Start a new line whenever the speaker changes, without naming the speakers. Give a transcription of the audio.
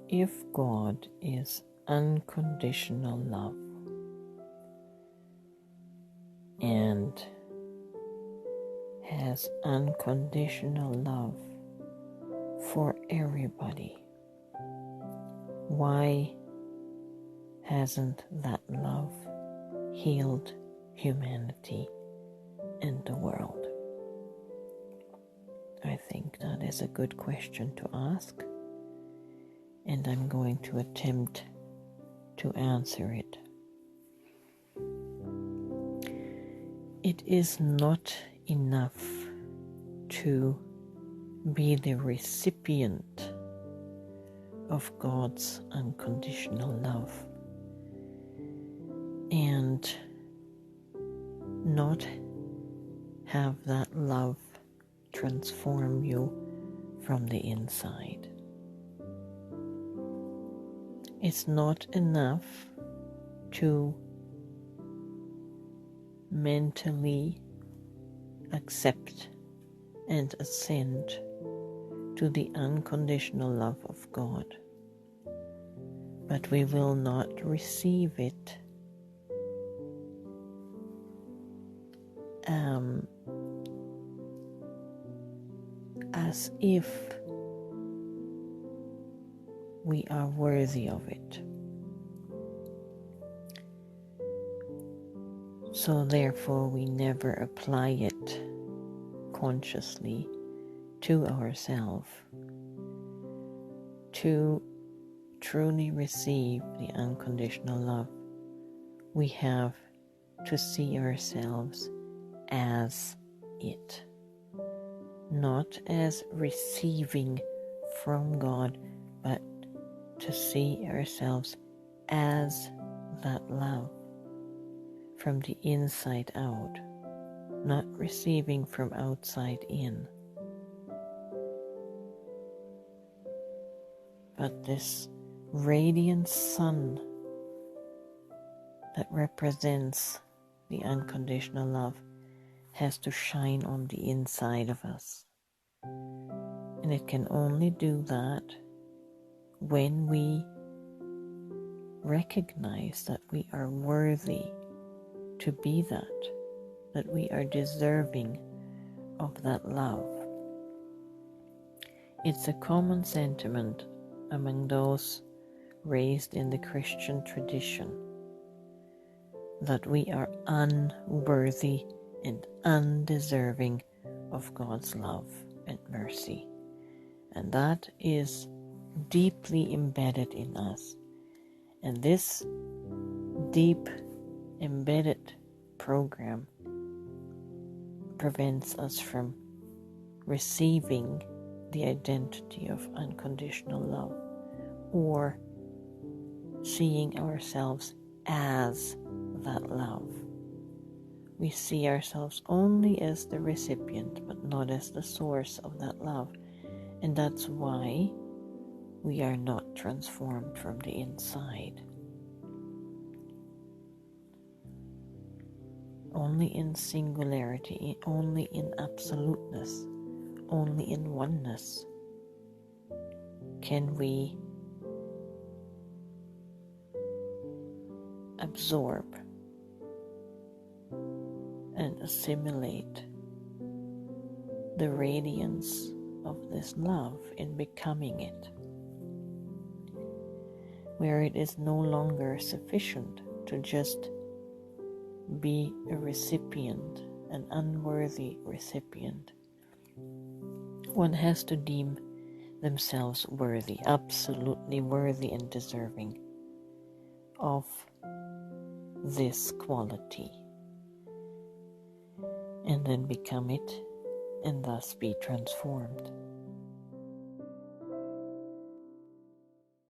if God is unconditional love and has unconditional love for everybody, why hasn't that love healed humanity and the world? I think that is a good question to ask, and I'm going to attempt to answer it. It is not enough to be the recipient of God's unconditional love and not have that love transform you from the inside. It's not enough to mentally accept and assent to the unconditional love of God, but we will not receive it as if we are worthy of it. So therefore we never apply it consciously to ourselves. To truly receive the unconditional love, we have to see ourselves as it, not as receiving from God, but to see ourselves as that love from the inside out, not receiving from outside in. But this radiant sun that represents the unconditional love has to shine on the inside of us. And it can only do that when we recognize that we are worthy to be that we are deserving of that love. It's a common sentiment among those raised in the Christian tradition that we are unworthy and undeserving of God's love and mercy. And that is deeply embedded in us. And this deep embedded program prevents us from receiving the identity of unconditional love or seeing ourselves as that love. We see ourselves only as the recipient, but not as the source of that love. And that's why we are not transformed from the inside. Only in singularity, only in absoluteness, only in oneness can we absorb and assimilate the radiance of this love in becoming it, where it is no longer sufficient to just be a recipient, an unworthy recipient. One has to deem themselves worthy, absolutely worthy and deserving of this quality, and then become it and thus be transformed.